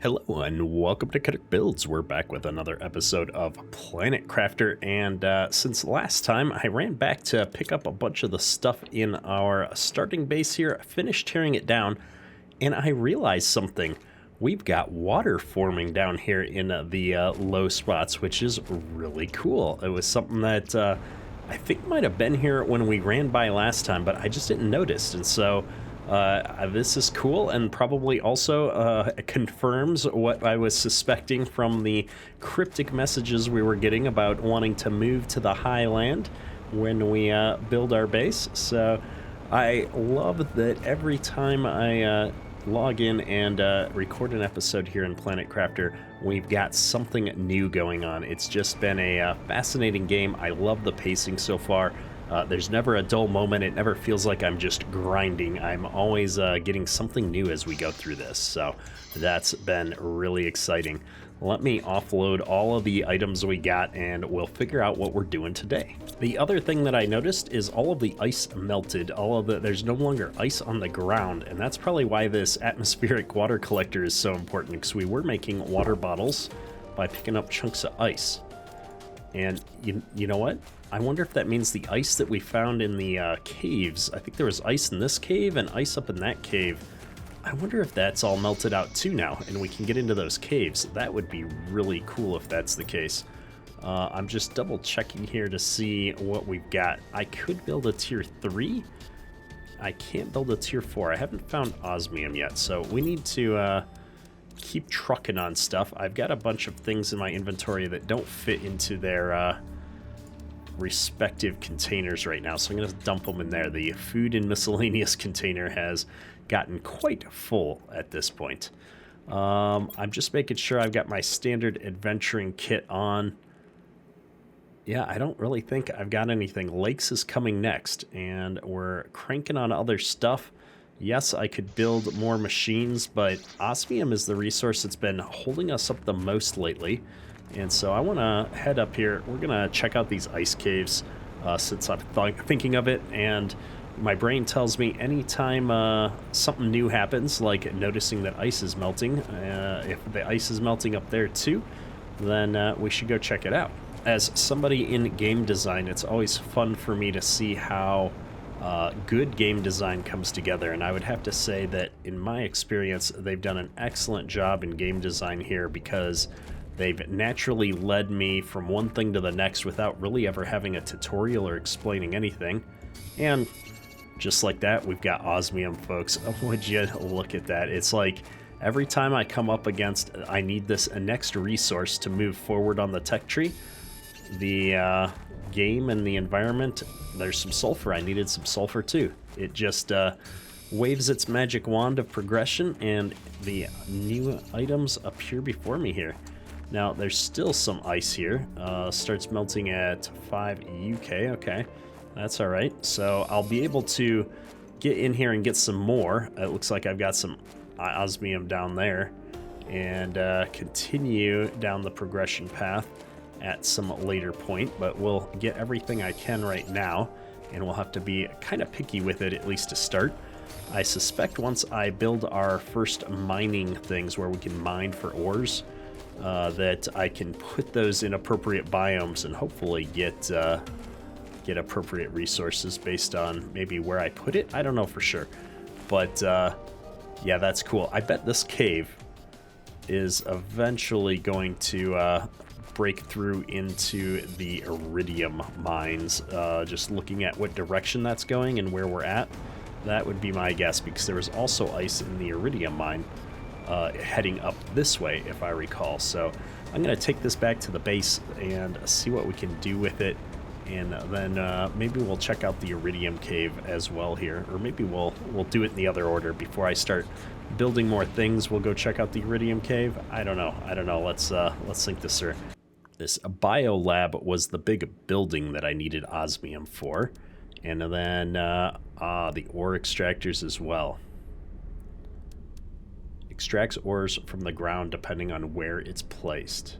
Hello and welcome to Kinetic Builds. We're back with another episode of Planet Crafter, and since last time I ran back to pick up a bunch of the stuff in our starting base here, finished tearing it down, and I realized something. We've got water forming down here in the low spots, which is really cool. It was something that I think might have been here when we ran by last time, but I just didn't notice, and so this is cool, and probably also confirms what I was suspecting from the cryptic messages we were getting about wanting to move to the high land when we build our base. So I love that every time I log in and record an episode here in Planet Crafter, we've got something new going on. It's just been a fascinating game. I love the pacing so far. There's never a dull moment. It never feels like I'm just grinding. I'm always getting something new as we go through this. So that's been really exciting. Let me offload all of the items we got and we'll figure out what we're doing today. The other thing that I noticed is all of the ice melted. There's no longer ice on the ground, and that's probably why this atmospheric water collector is so important, because we were making water bottles by picking up chunks of ice. And you know what? I wonder if that means the ice that we found in the caves. I think there was ice in this cave and ice up in that cave. I wonder if that's all melted out too now and we can get into those caves. That would be really cool if that's the case. I'm just double checking here to see what we've got. I could build a tier 3. I can't build a tier 4. I haven't found osmium yet, so we need to keep trucking on stuff. I've got a bunch of things in my inventory that don't fit into their respective containers right now, so I'm going to dump them in there. The food and miscellaneous container has gotten quite full at this point. I'm just making sure I've got my standard adventuring kit on. Yeah, I don't really think I've got anything. Lakes is coming next, and we're cranking on other stuff. Yes, I could build more machines, but osmium is the resource that's been holding us up the most lately. And so I want to head up here. We're going to check out these ice caves since I'm thinking of it. And my brain tells me anytime something new happens, like noticing that ice is melting, if the ice is melting up there too, then we should go check it out. As somebody in game design, it's always fun for me to see how good game design comes together. And I would have to say that in my experience, they've done an excellent job in game design here, because they've naturally led me from one thing to the next without really ever having a tutorial or explaining anything. And just like that, we've got osmium, folks. Oh, would you look at that? It's like every time I come up against, I need this next resource to move forward on the tech tree, the game and the environment, there's some sulfur. I needed some sulfur too. It just waves its magic wand of progression, and the new items appear before me here. Now, there's still some ice here. Starts melting at 5 UK. Okay, that's all right. So I'll be able to get in here and get some more. It looks like I've got some osmium down there, and continue down the progression path at some later point. But we'll get everything I can right now, and we'll have to be kind of picky with it, at least to start. I suspect once I build our first mining things where we can mine for ores, that I can put those in appropriate biomes and hopefully get appropriate resources based on maybe where I put it. I don't know for sure, but yeah, that's cool. I bet this cave is eventually going to break through into the iridium mines. Just looking at what direction that's going and where we're at, that would be my guess, because there was also ice in the iridium mine heading up this way, if I recall. So I'm going to take this back to the base and see what we can do with it, and then maybe we'll check out the iridium cave as well here, or maybe we'll do it in the other order. Before I start building more things, we'll go check out the iridium cave. I don't know. Let's think this through. This biolab was the big building that I needed osmium for, and then the ore extractors as well. Extracts ores from the ground depending on where it's placed.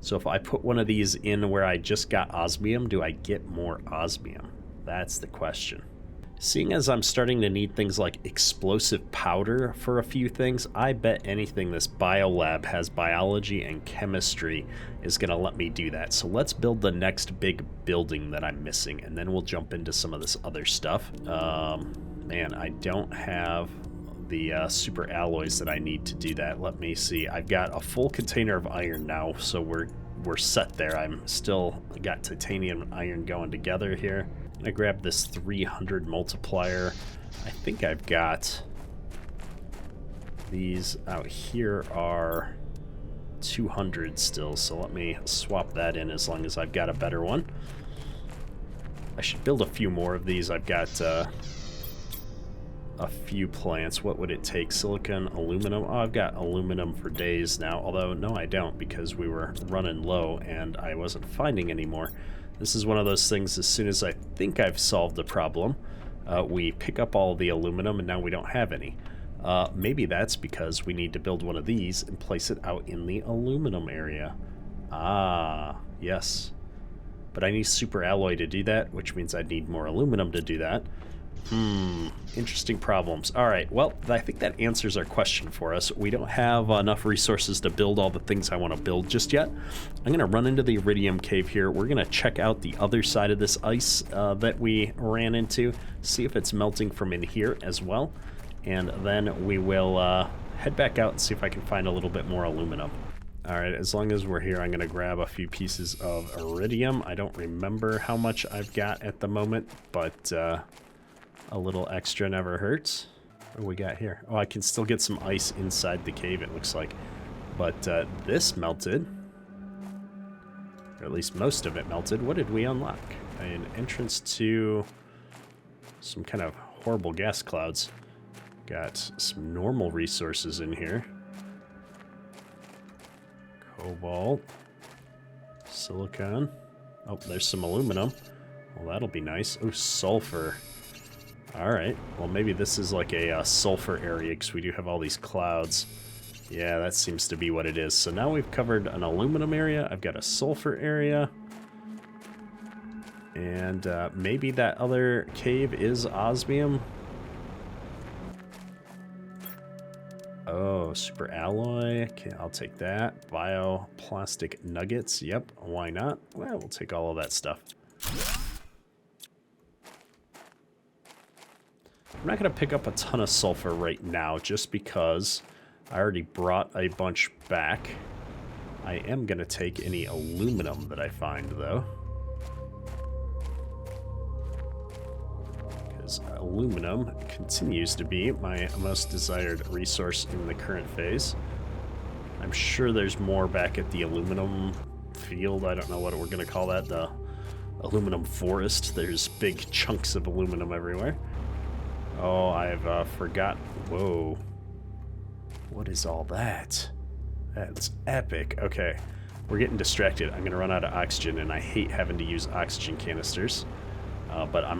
So if I put one of these in where I just got osmium, do I get more osmium? That's the question. Seeing as I'm starting to need things like explosive powder for a few things, I bet anything this biolab has biology and chemistry is going to let me do that. So let's build the next big building that I'm missing, and then we'll jump into some of this other stuff. Man, I don't have the super alloys that I need to do that. Let me see. I've got a full container of iron now, so we're set there. I'm still got titanium and iron going together here. I grab this 300 multiplier. I think I've got these out here are 200 still, so let me swap that in as long as I've got a better one. I should build a few more of these. I've got a few plants. What would it take? Silicon, aluminum. Oh, I've got aluminum for days now, although no, I don't, because we were running low and I wasn't finding any more. This is one of those things, as soon as I think I've solved the problem, we pick up all the aluminum and now we don't have any. Maybe that's because we need to build one of these and place it out in the aluminum area. Ah, yes. But I need super alloy to do that, which means I need more aluminum to do that. Interesting problems. All right, well, I think that answers our question for us. We don't have enough resources to build all the things I want to build just yet. I'm going to run into the iridium cave here. We're going to check out the other side of this ice that we ran into, see if it's melting from in here as well, and then we will head back out and see if I can find a little bit more aluminum. All right, as long as we're here, I'm going to grab a few pieces of iridium. I don't remember how much I've got at the moment, but a little extra never hurts. What do we got here? Oh, I can still get some ice inside the cave, it looks like. But this melted. Or at least most of it melted. What did we unlock? An entrance to some kind of horrible gas clouds. Got some normal resources in here. Cobalt. Silicon. Oh, there's some aluminum. Well, that'll be nice. Oh, sulfur. Alright, well maybe this is like a sulfur area because we do have all these clouds. Yeah, that seems to be what it is. So now we've covered an aluminum area, I've got a sulfur area, and maybe that other cave is osmium. Oh, super alloy, okay, I'll take that. Bioplastic nuggets, yep, why not? Well, we'll take all of that stuff. I'm not going to pick up a ton of sulfur right now just because I already brought a bunch back. I am going to take any aluminum that I find, though. Because aluminum continues to be my most desired resource in the current phase. I'm sure there's more back at the aluminum field. I don't know what we're going to call that. The aluminum forest. There's big chunks of aluminum everywhere. Oh, I've forgot. Whoa. What is all that? That's epic. Okay, we're getting distracted. I'm going to run out of oxygen, and I hate having to use oxygen canisters. But I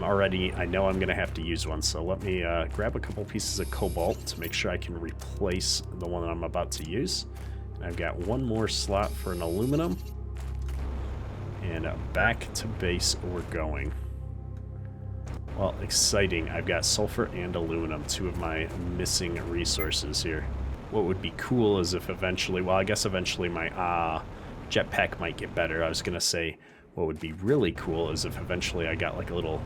know I'm going to have to use one, so let me grab a couple pieces of cobalt to make sure I can replace the one that I'm about to use. And I've got one more slot for an aluminum. And back to base we're going. Well, exciting. I've got sulfur and aluminum, two of my missing resources here. What would be cool is if eventually, well, I guess eventually my jetpack might get better. I was going to say what would be really cool is if eventually I got like a little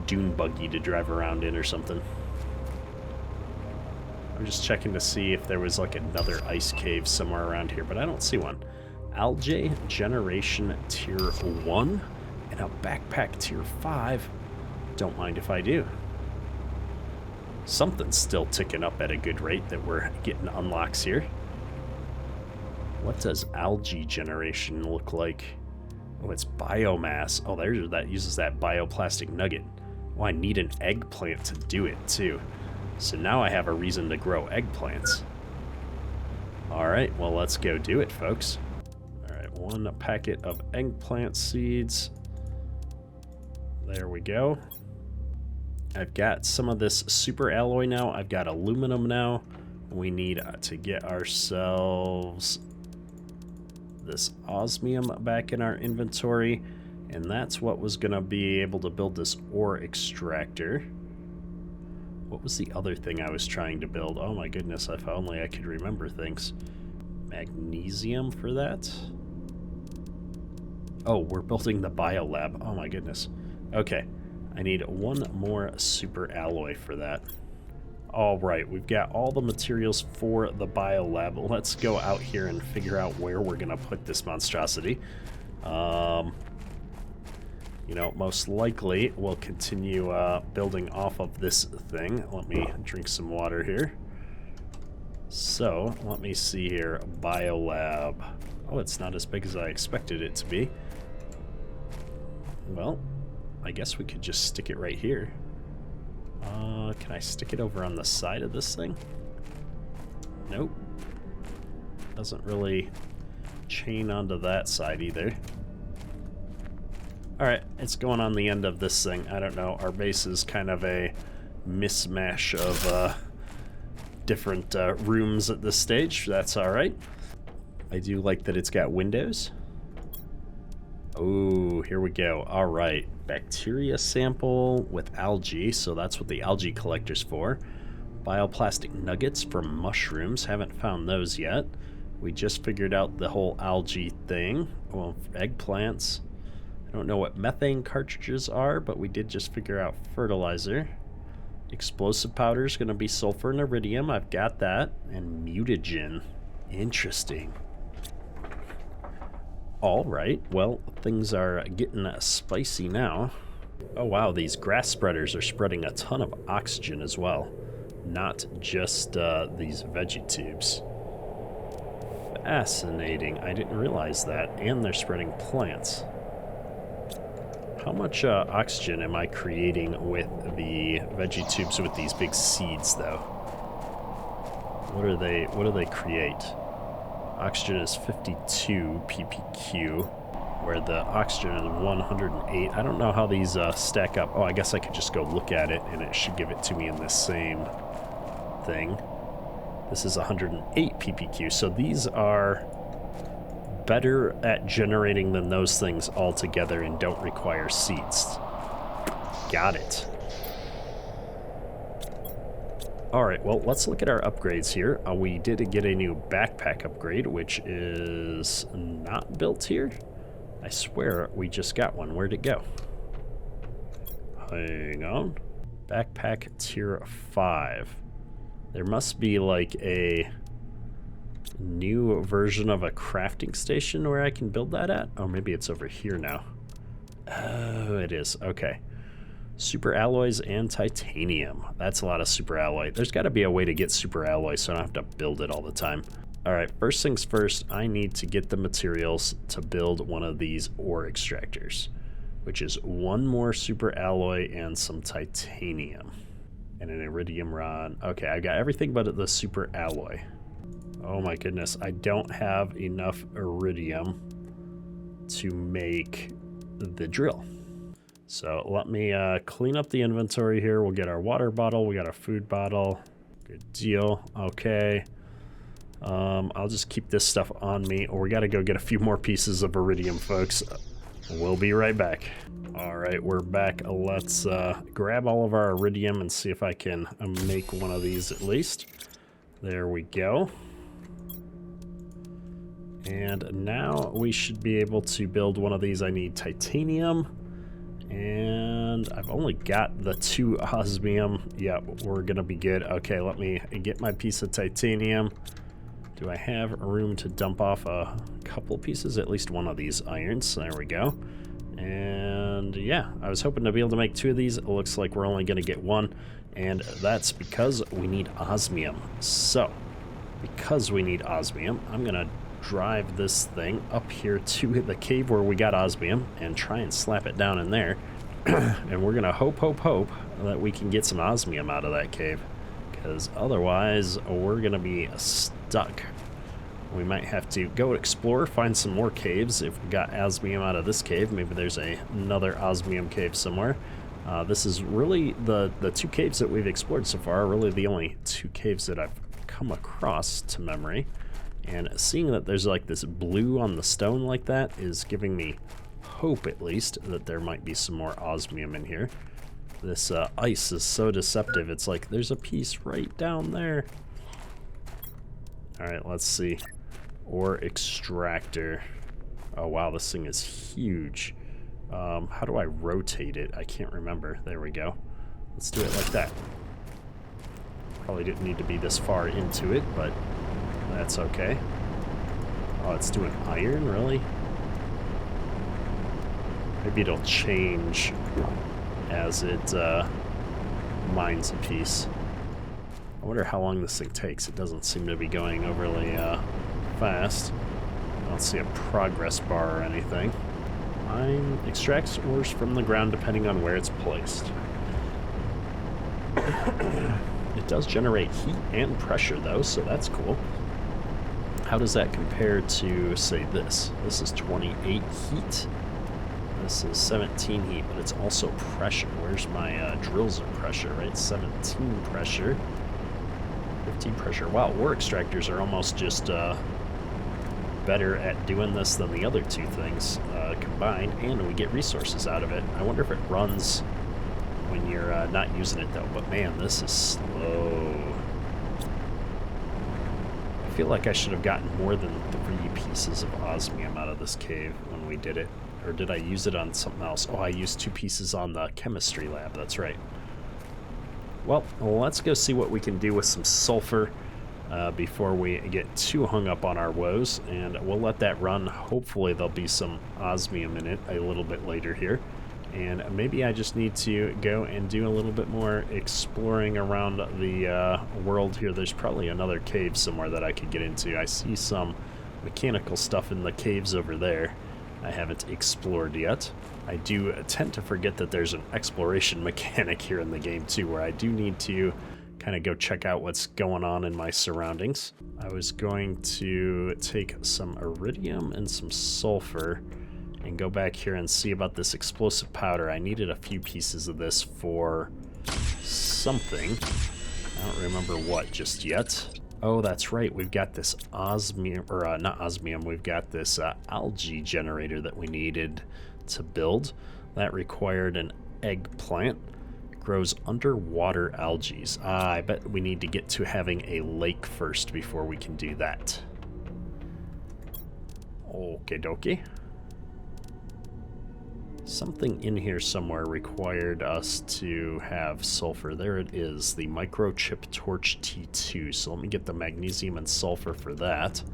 dune buggy to drive around in or something. I'm just checking to see if there was like another ice cave somewhere around here, but I don't see one. Algae Generation Tier 1 and a Backpack Tier 5. Don't mind if I do. Something's still ticking up at a good rate that we're getting unlocks here. What does algae generation look like? Oh, it's biomass. Oh, that uses that bioplastic nugget. Oh, I need an eggplant to do it too. So now I have a reason to grow eggplants. Alright, well let's go do it, folks. Alright, one packet of eggplant seeds. There we go. I've got some of this super alloy now. I've got aluminum now. We need to get ourselves this osmium back in our inventory. And that's what was going to be able to build this ore extractor. What was the other thing I was trying to build? Oh my goodness, if only I could remember things. Magnesium for that? Oh, we're building the biolab. Oh my goodness. Okay, I need one more super alloy for that. All right, we've got all the materials for the biolab. Let's go out here and figure out where we're gonna put this monstrosity. You know, most likely we'll continue building off of this thing. Let me drink some water here. So, let me see here. Biolab. Oh, it's not as big as I expected it to be. Well, I guess we could just stick it right here. Can I stick it over on the side of this thing? Nope. Doesn't really chain onto that side either. Alright, it's going on the end of this thing. I don't know, our base is kind of a mismatch of different rooms at this stage. That's alright. I do like that it's got windows. Oh, here we go. Alright, bacteria sample with algae, so that's what the algae collector's for. Bioplastic nuggets from mushrooms, haven't found those yet. We just figured out the whole algae thing. Well, eggplants. I don't know what methane cartridges are, but we did just figure out fertilizer. Explosive powder is going to be sulfur and iridium. I've got that. And mutagen. Interesting. All right. Well, things are getting spicy now. Oh, wow. These grass spreaders are spreading a ton of oxygen as well. Not just these veggie tubes. Fascinating. I didn't realize that. And they're spreading plants. How much oxygen am I creating with the veggie tubes with these big seeds, though? What do they create? Oxygen is 52 ppq, where the oxygen is 108. I don't know how these stack up. Oh, I guess I could just go look at it, and it should give it to me in the same thing. This is 108 ppq, so these are better at generating than those things altogether and don't require seeds. Got it. Alright, well, let's look at our upgrades here. We did get a new backpack upgrade, which is not built here. I swear we just got one. Where'd it go? Hang on. Backpack tier 5. There must be like a new version of a crafting station where I can build that at? Oh, maybe it's over here now. Oh, it is. Okay. Super alloys and titanium. That's a lot of super alloy. There's got to be a way to get super alloy so I don't have to build it all the time. Alright, first things first, I need to get the materials to build one of these ore extractors, which is one more super alloy and some titanium. And an iridium rod. Okay, I got everything but the super alloy. Oh my goodness, I don't have enough iridium to make the drill. So let me clean up the inventory here. We'll get our water bottle. We got our food bottle. Good deal. Okay. I'll just keep this stuff on me, or we got to go get a few more pieces of iridium, folks. We'll be right back. All right, we're back. Let's grab all of our iridium and see if I can make one of these at least. There we go. And now we should be able to build one of these. I need titanium. And I've only got the 2 osmium. Yeah, we're gonna be good. Okay, let me get my piece of titanium. Do I have room to dump off a couple pieces? At least one of these irons. There we go. And yeah, I was hoping to be able to make 2 of these. It looks like we're only gonna get 1. And that's because we need osmium. So, because we need osmium, I'm gonna drive this thing up here to the cave where we got osmium and try and slap it down in there. And we're gonna hope that we can get some osmium out of that cave, because otherwise we're gonna be stuck. We might have to go explore, find some more caves. If we got osmium out of this cave, maybe there's another osmium cave somewhere. This is really the 2 caves that we've explored so far are really the only 2 caves that I've come across to memory. And seeing that there's like this blue on the stone like that is giving me hope, at least, that there might be some more osmium in here. This ice is so deceptive. It's like, there's a piece right down there. All right, let's see. Ore extractor. Oh, wow, this thing is huge. How do I rotate it? I can't remember. There we go. Let's do it like that. Probably didn't need to be this far into it, but that's okay. Oh, it's doing iron, really? Maybe it'll change as it mines a piece. I wonder how long this thing takes. It doesn't seem to be going overly fast. I don't see a progress bar or anything. Mine extracts ores from the ground depending on where it's placed. It does generate heat and pressure though, so that's cool. How does that compare to, say, this? This is 28 heat. This is 17 heat, but it's also pressure. Where's my drills of pressure, right? 17 pressure. 15 pressure. Wow, ore extractors are almost just better at doing this than the other two things combined, and we get resources out of it. I wonder if it runs when you're not using it, though. But man, this is slow. I feel like I should have gotten more than 3 pieces of osmium out of this cave when we did it. Or did I use it on something else? Oh, I used 2 pieces on the chemistry lab. That's right. Well, let's go see what we can do with some sulfur before we get too hung up on our woes. And we'll let that run. Hopefully there'll be some osmium in it a little bit later here. And maybe I just need to go and do a little bit more exploring around the world here. There's probably another cave somewhere that I could get into. I see some mechanical stuff in the caves over there I haven't explored yet. I do tend to forget that there's an exploration mechanic here in the game too, where I do need to kind of go check out what's going on in my surroundings. I was going to take some iridium and some sulfur and go back here and see about this explosive powder. I needed a few pieces of this for something. I don't remember what just yet. Oh, that's right. We've got this osmium, or not osmium, we've got this algae generator that we needed to build. That required an eggplant. Grows underwater algae. I bet we need to get to having a lake first before we can do that. Okie dokie. Something in here somewhere required us to have sulfur. There it is, the microchip torch T2. So let me get the magnesium and sulfur for that.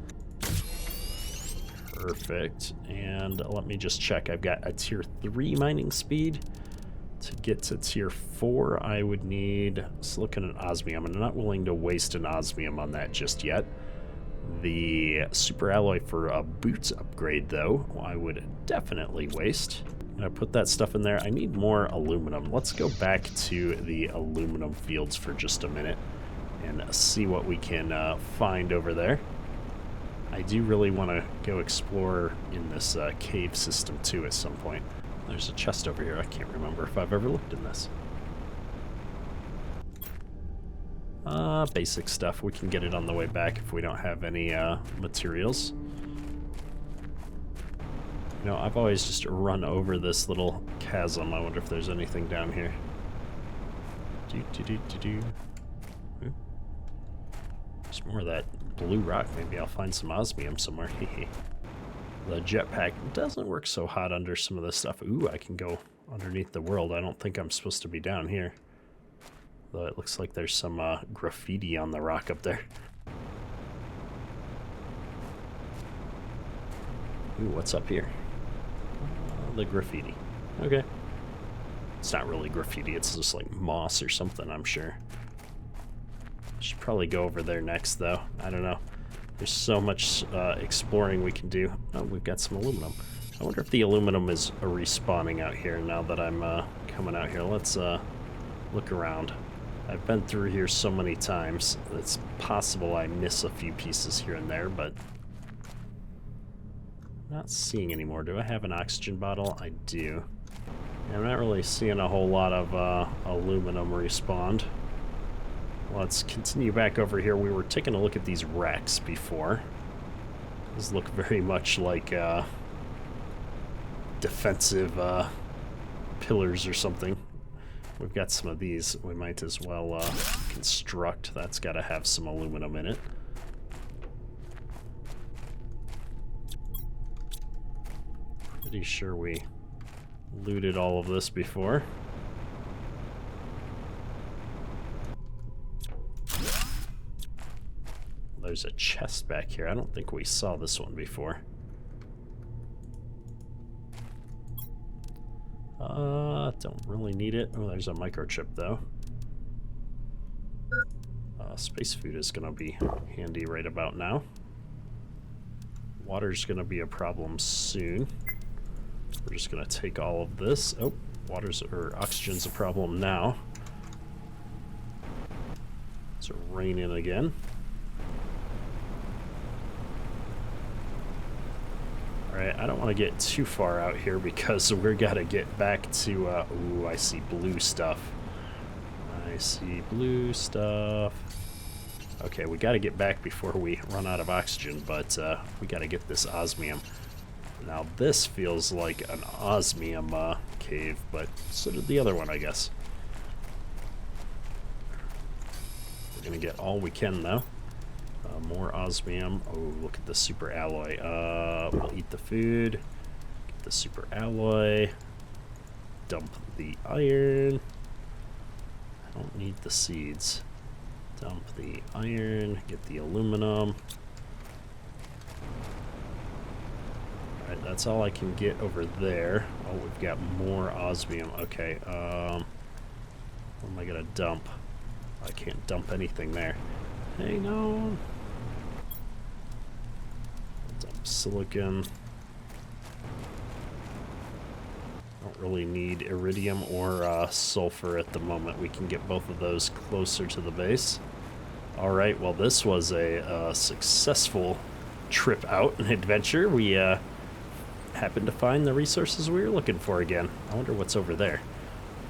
Perfect. And let me just check. I've got a tier 3 mining speed. To get to tier 4, I would need, let's look at an osmium. I'm not willing to waste an osmium on that just yet. The super alloy for a boots upgrade, though, I would definitely waste. I'm gonna put that stuff in there. I need more aluminum. Let's go back to the aluminum fields for just a minute and see what we can find over there. I do really want to go explore in this cave system too at some point. There's a chest over here. I can't remember if I've ever looked in this. Basic stuff. We can get it on the way back if we don't have any materials. You know, I've always just run over this little chasm. I wonder if there's anything down here. There's more of that blue rock. Maybe I'll find some osmium somewhere. The jetpack doesn't work so hot under some of this stuff. Ooh, I can go underneath the world. I don't think I'm supposed to be down here. Though it looks like there's some graffiti on the rock up there. Ooh, what's up here? The graffiti. Okay. It's not really graffiti, it's just like moss or something, I'm sure. Should probably go over there next, though. I don't know. There's so much exploring we can do. Oh, we've got some aluminum. I wonder if the aluminum is respawning out here now that I'm coming out here. Let's look around. I've been through here so many times. It's possible I miss a few pieces here and there, but I'm not seeing any more. Do I have an oxygen bottle? I do. I'm not really seeing a whole lot of aluminum respawned. Let's continue back over here. We were taking a look at these racks before. These look very much like defensive pillars or something. We've got some of these. We might as well construct. That's got to have some aluminum in it. Pretty sure we looted all of this before. There's a chest back here. I don't think we saw this one before. Don't really need it. Oh, there's a microchip though. Space food is gonna be handy right about now. Water's gonna be a problem soon. We're just gonna take all of this. Oh, oxygen's a problem now. It's raining again. Alright, I don't want to get too far out here because we're gotta get back to, ooh, I see blue stuff. I see blue stuff. Okay, we gotta get back before we run out of oxygen, but we gotta get this osmium. Now this feels like an osmium cave, but so did the other one, I guess. We're gonna get all we can though. More osmium. Oh, look at the super alloy. We'll eat the food. Get the super alloy. Dump the iron. I don't need the seeds. Dump the iron. Get the aluminum. Alright, that's all I can get over there. Oh, we've got more osmium. Okay, what am I gonna dump? I can't dump anything there. Hang on. Silicon. Don't really need iridium or sulfur at the moment. We can get both of those closer to the base. Alright, well this was a successful trip out, an adventure. We happened to find the resources we were looking for again. I wonder what's over there.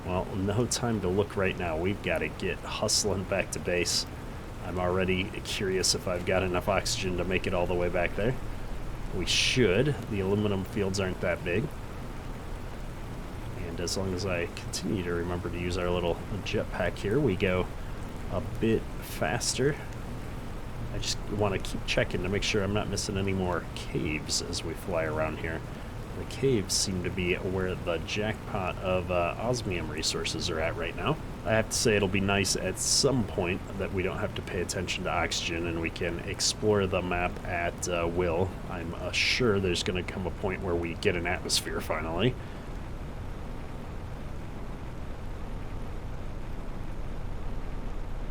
Well, no time to look right now. We've got to get hustling back to base. I'm already curious if I've got enough oxygen to make it all the way back there. We should. The aluminum fields aren't that big. And as long as I continue to remember to use our little jetpack here, we go a bit faster. I just want to keep checking to make sure I'm not missing any more caves as we fly around here. The caves seem to be where the jackpot of osmium resources are at right now. I have to say it'll be nice at some point that we don't have to pay attention to oxygen and we can explore the map at will. I'm sure there's going to come a point where we get an atmosphere finally.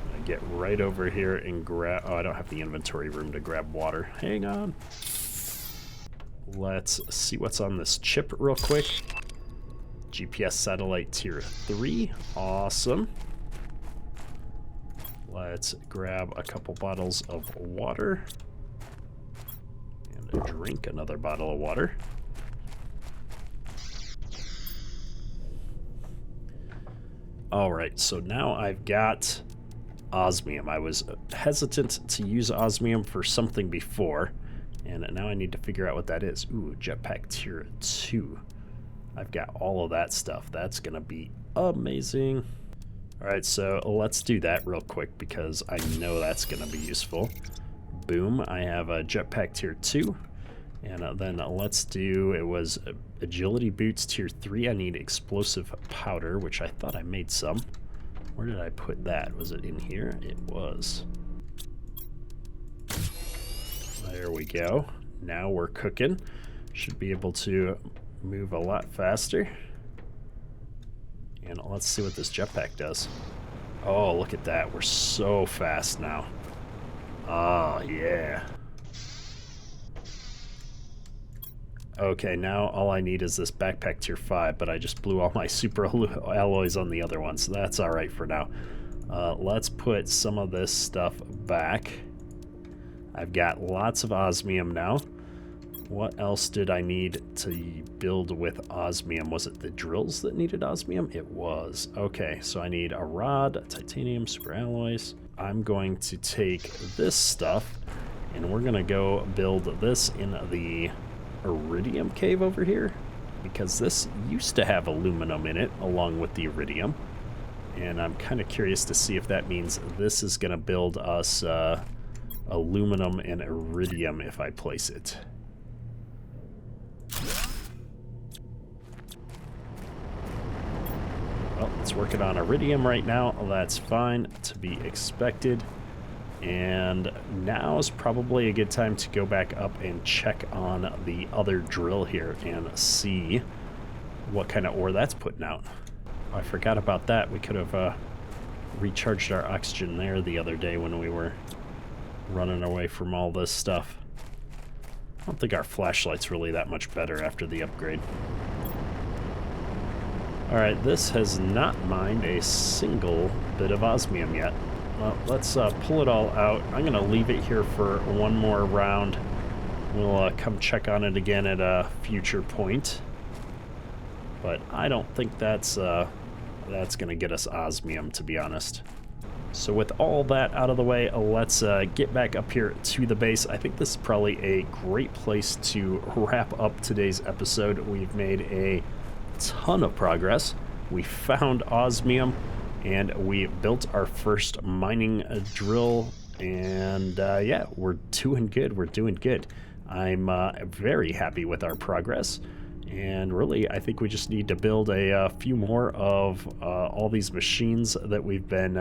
I'm going to get right over here and grab... Oh, I don't have the inventory room to grab water. Hang on. Let's see what's on this chip real quick. GPS satellite tier 3. Awesome. Let's grab a couple bottles of water. And drink another bottle of water. Alright, so now I've got osmium. I was hesitant to use osmium for something before. And now I need to figure out what that is. Ooh, jetpack tier 2. I've got all of that stuff. That's going to be amazing. Alright, so let's do that real quick because I know that's going to be useful. Boom, I have a jetpack tier 2. And then let's do, it was agility boots tier 3. I need explosive powder, which I thought I made some. Where did I put that? Was it in here? It was. There we go. Now we're cooking. Should be able to move a lot faster. And let's see what this jetpack does. Oh, look at that. We're so fast now. Oh, yeah. Okay, now all I need is this backpack tier 5, but I just blew all my super alloys on the other one, so that's alright for now. Let's put some of this stuff back. I've got lots of osmium now. What else did I need to build with osmium? Was it the drills that needed osmium? It was. Okay, so I need a rod, titanium, super alloys. I'm going to take this stuff, and we're going to go build this in the iridium cave over here, because this used to have aluminum in it along with the iridium. And I'm kind of curious to see if that means this is going to build us aluminum and iridium if I place it. Well, it's working on iridium right now. That's fine, to be expected. And now is probably a good time to go back up and check on the other drill here and see what kind of ore that's putting out. Oh, I forgot about that. We could have recharged our oxygen there the other day when we were running away from all this stuff. I don't think our flashlight's really that much better after the upgrade. Alright, this has not mined a single bit of osmium yet. Well, let's pull it all out. I'm going to leave it here for one more round. We'll come check on it again at a future point. But I don't think that's going to get us osmium, to be honest. So with all that out of the way, let's get back up here to the base. I think this is probably a great place to wrap up today's episode. We've made a ton of progress. We found osmium, and we built our first mining drill, and yeah, we're doing good. We're doing good. I'm very happy with our progress. And really, I think we just need to build a few more of all these machines that we've been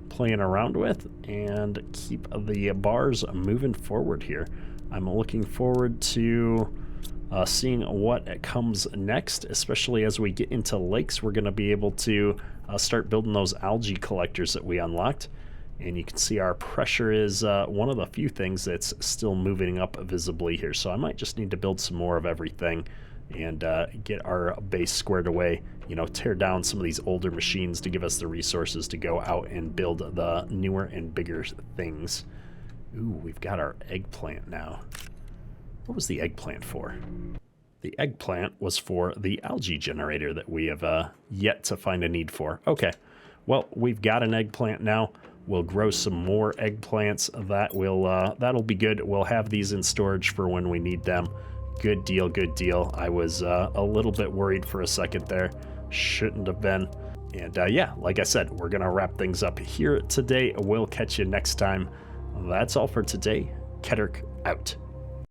playing around with and keep the bars moving forward here. I'm looking forward to seeing what comes next, especially as we get into lakes. We're going to be able to start building those algae collectors that we unlocked. And you can see our pressure is one of the few things that's still moving up visibly here. So I might just need to build some more of everything and get our base squared away, you know, tear down some of these older machines to give us the resources to go out and build the newer and bigger things. Ooh, we've got our eggplant now. What was the eggplant for? The eggplant was for the algae generator that we have yet to find a need for. Okay, well, we've got an eggplant now. We'll grow some more eggplants. That'll be good. We'll have these in storage for when we need them. Good deal, good deal. I was a little bit worried for a second there. Shouldn't have been. And yeah, like I said, we're going to wrap things up here today. We'll catch you next time. That's all for today. Keterk out.